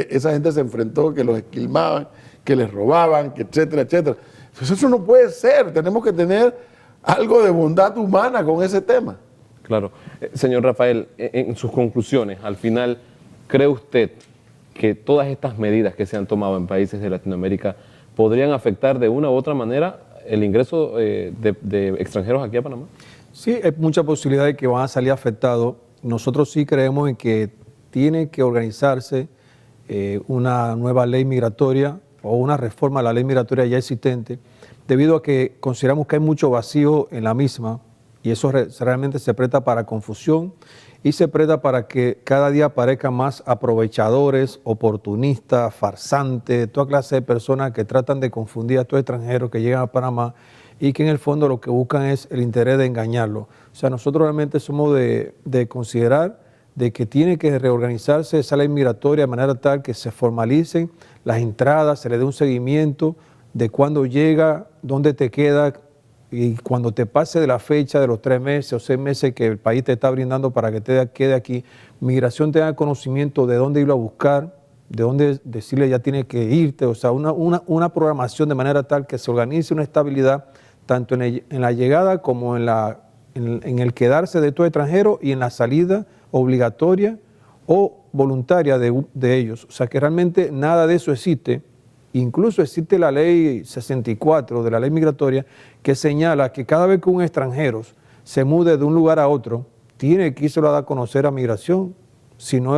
S5: esa gente se enfrentó, que los esquilmaban, que les robaban, que etcétera, etcétera. Pues eso no puede ser. Tenemos que tener algo de bondad humana con ese tema.
S1: Claro. Señor Rafael, en sus conclusiones, al final, ¿cree usted que todas estas medidas que se han tomado en países de Latinoamérica podrían afectar de una u otra manera el ingreso de extranjeros aquí a Panamá?
S6: Sí, hay mucha posibilidad de que van a salir afectados. Nosotros sí creemos en que tiene que organizarse una nueva ley migratoria o una reforma a la ley migratoria ya existente, debido a que consideramos que hay mucho vacío en la misma y eso realmente se presta para confusión y se presta para que cada día aparezcan más aprovechadores, oportunistas, farsantes, toda clase de personas que tratan de confundir a estos extranjeros que llegan a Panamá y que en el fondo lo que buscan es el interés de engañarlo. O sea, nosotros realmente somos de considerar de que tiene que reorganizarse esa ley migratoria de manera tal que se formalicen las entradas, se le dé un seguimiento de cuándo llega, dónde te queda, y cuando te pase de la fecha de los 3 meses o 6 meses que el país te está brindando para que te quede aquí, migración tenga conocimiento de dónde irlo a buscar, de dónde decirle ya tiene que irte, o sea, una programación de manera tal que se organice una estabilidad tanto en la llegada como en el quedarse de todo extranjero y en la salida obligatoria o voluntaria de ellos. O sea, que realmente nada de eso existe. Incluso existe la ley 64 de la ley migratoria que señala que cada vez que un extranjero se mude de un lugar a otro, tiene que irse a dar a conocer a migración. Si no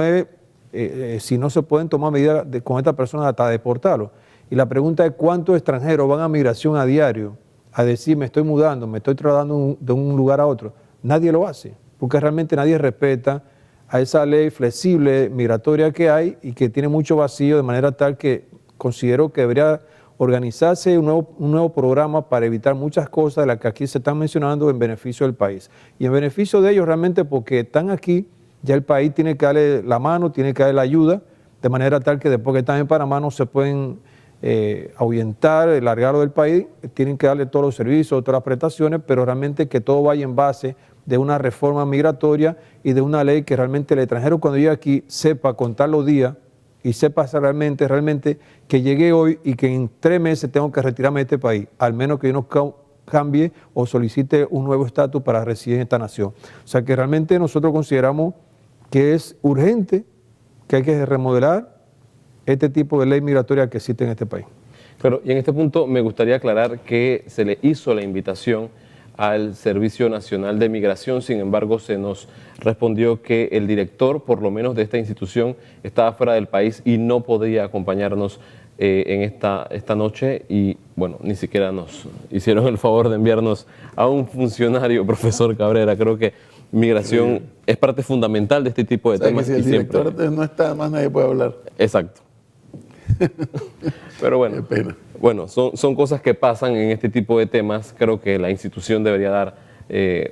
S6: se pueden tomar medidas con esta persona hasta deportarlo. Y la pregunta es cuántos extranjeros van a migración a diario a decir me estoy mudando, me estoy trasladando de un lugar a otro. Nadie lo hace, porque realmente nadie respeta a esa ley flexible migratoria que hay y que tiene mucho vacío, de manera tal que considero que debería organizarse un nuevo programa para evitar muchas cosas de las que aquí se están mencionando en beneficio del país. Y en beneficio de ellos realmente porque están aquí, ya el país tiene que darle la mano, tiene que darle la ayuda, de manera tal que después que están en Panamá no se pueden ahuyentar, largarlo del país, tienen que darle todos los servicios, todas las prestaciones, pero realmente que todo vaya en base de una reforma migratoria y de una ley que realmente el extranjero cuando llegue aquí sepa contar los días y sepa realmente que llegué hoy y que en 3 meses tengo que retirarme de este país, al menos que yo no cambie o solicite un nuevo estatus para residir en esta nación. O sea que realmente nosotros consideramos que es urgente, que hay que remodelar este tipo de ley migratoria que existe en este país.
S1: Claro, y en este punto me gustaría aclarar que se le hizo la invitación al Servicio Nacional de Migración, sin embargo se nos respondió que el director, por lo menos de esta institución, estaba fuera del país y no podía acompañarnos en esta noche y bueno, ni siquiera nos hicieron el favor de enviarnos a un funcionario, profesor Cabrera. Creo que migración es parte fundamental de este tipo de temas.
S5: Que si el director no está, más nadie puede hablar.
S1: Exacto. Pero bueno,
S5: qué pena.
S1: Bueno, son cosas que pasan en este tipo de temas. Creo que la institución debería dar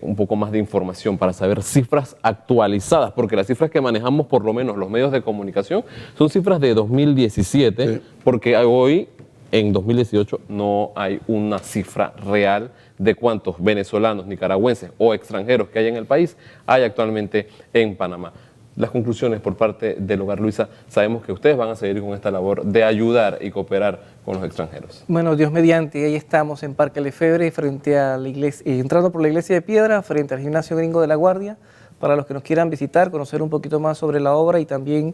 S1: un poco más de información para saber cifras actualizadas, porque las cifras que manejamos, por lo menos los medios de comunicación, son cifras de 2017, porque hoy, en 2018, no hay una cifra real de cuántos venezolanos, nicaragüenses o extranjeros que hay en el país hay actualmente en Panamá. Las conclusiones por parte del Hogar Luisa, sabemos que ustedes van a seguir con esta labor de ayudar y cooperar con los extranjeros.
S7: Bueno, Dios mediante, ahí estamos en Parque Lefebvre, frente a la iglesia, entrando por la iglesia de Piedra, frente al gimnasio gringo de La Guardia, para los que nos quieran visitar, conocer un poquito más sobre la obra y también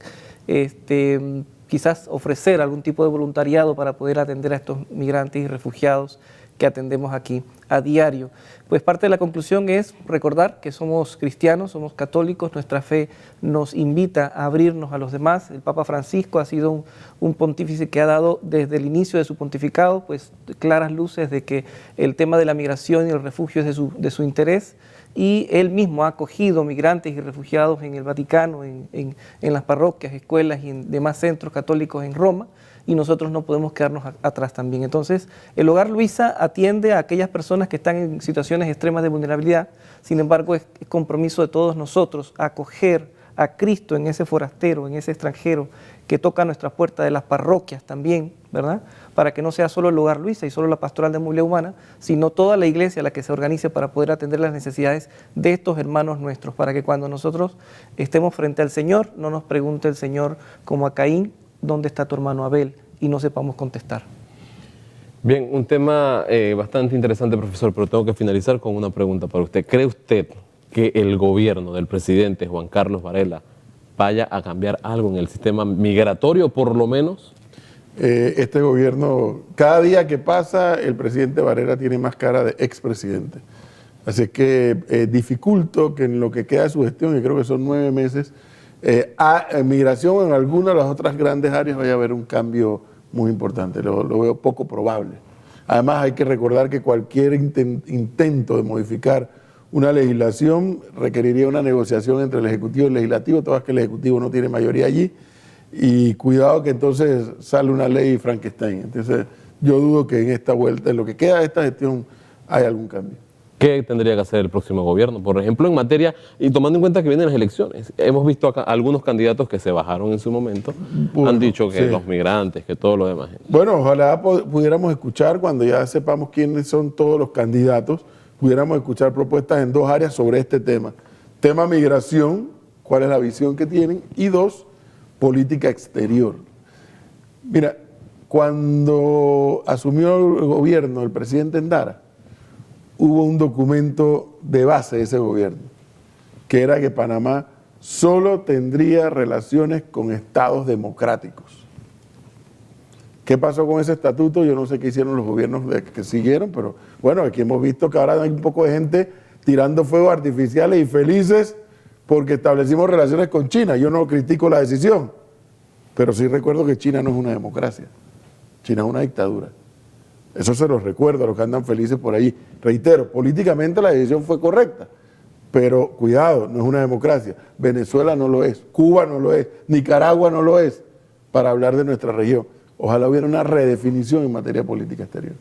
S7: quizás ofrecer algún tipo de voluntariado para poder atender a estos migrantes y refugiados que atendemos aquí a diario. Pues parte de la conclusión es recordar que somos cristianos, somos católicos, nuestra fe nos invita a abrirnos a los demás. El Papa Francisco ha sido un pontífice que ha dado desde el inicio de su pontificado pues claras luces de que el tema de la migración y el refugio es de su interés, y él mismo ha acogido migrantes y refugiados en el Vaticano, en las parroquias, escuelas y en demás centros católicos en Roma, y nosotros no podemos quedarnos atrás también. Entonces, el Hogar Luisa atiende a aquellas personas que están en situaciones extremas de vulnerabilidad. Sin embargo, es compromiso de todos nosotros acoger a Cristo en ese forastero, en ese extranjero que toca nuestra puerta, de las parroquias también, ¿verdad? Para que no sea solo el Hogar Luisa y solo la Pastoral de Movilidad Humana, sino toda la iglesia la que se organice para poder atender las necesidades de estos hermanos nuestros, para que cuando nosotros estemos frente al Señor, no nos pregunte el Señor como a Caín, ¿dónde está tu hermano Abel? Y no sepamos contestar.
S1: Bien, un tema bastante interesante, profesor, pero tengo que finalizar con una pregunta para usted. ¿Cree usted que el gobierno del presidente Juan Carlos Varela vaya a cambiar algo en el sistema migratorio, por lo menos?
S5: Este gobierno, cada día que pasa, el presidente Varela tiene más cara de expresidente. Así que dificulto que en lo que queda de su gestión, que creo que son 9 meses, a migración en alguna de las otras grandes áreas vaya a haber un cambio muy importante. Lo veo poco probable. Además, hay que recordar que cualquier intento de modificar una legislación requeriría una negociación entre el Ejecutivo y el Legislativo, todas que el Ejecutivo no tiene mayoría allí, y cuidado que entonces sale una ley Frankenstein. Entonces yo dudo que en esta vuelta, en lo que queda de esta gestión, hay algún cambio.
S1: ¿Qué tendría que hacer el próximo gobierno? Por ejemplo, en materia, y tomando en cuenta que vienen las elecciones, hemos visto acá algunos candidatos que se bajaron en su momento, han dicho que los migrantes, que todo lo demás.
S5: Bueno, ojalá pudiéramos escuchar, cuando ya sepamos quiénes son todos los candidatos, pudiéramos escuchar propuestas en 2 áreas sobre este tema. Tema migración, cuál es la visión que tienen, y 2, política exterior. Mira, cuando asumió el gobierno el presidente Endara, hubo un documento de base de ese gobierno, que era que Panamá solo tendría relaciones con estados democráticos. ¿Qué pasó con ese estatuto? Yo no sé qué hicieron los gobiernos que siguieron, pero bueno, aquí hemos visto que ahora hay un poco de gente tirando fuegos artificiales y felices porque establecimos relaciones con China. Yo no critico la decisión, pero sí recuerdo que China no es una democracia. China es una dictadura. Eso se los recuerdo a los que andan felices por ahí. Reitero, políticamente la decisión fue correcta, pero cuidado, no es una democracia. Venezuela no lo es, Cuba no lo es, Nicaragua no lo es, para hablar de nuestra región. Ojalá hubiera una redefinición en materia política exterior.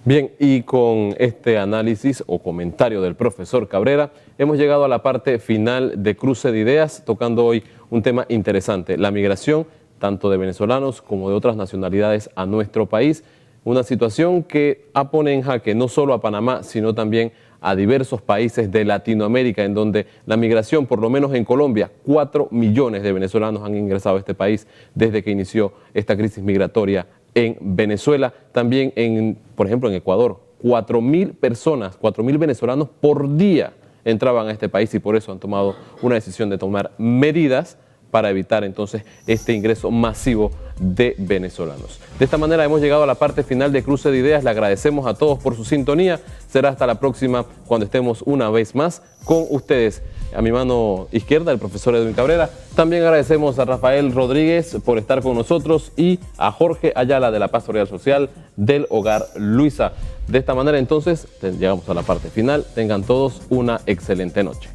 S1: Bien, y con este análisis o comentario del profesor Cabrera, hemos llegado a la parte final de Cruce de Ideas, tocando hoy un tema interesante, la migración tanto de venezolanos como de otras nacionalidades a nuestro país, una situación que pone en jaque no solo a Panamá, sino también a diversos países de Latinoamérica, en donde la migración, por lo menos en Colombia, 4 millones de venezolanos han ingresado a este país desde que inició esta crisis migratoria en Venezuela. También, por ejemplo, en Ecuador, 4.000 personas, 4.000 venezolanos por día entraban a este país y por eso han tomado una decisión de tomar medidas para evitar entonces este ingreso masivo de venezolanos. De esta manera hemos llegado a la parte final de Cruce de Ideas. Le agradecemos a todos por su sintonía. Será hasta la próxima cuando estemos una vez más con ustedes. A mi mano izquierda, el profesor Edwin Cabrera. También agradecemos a Rafael Rodríguez por estar con nosotros y a Jorge Ayala de la Pastoral Social del Hogar Luisa. De esta manera entonces llegamos a la parte final. Tengan todos una excelente noche.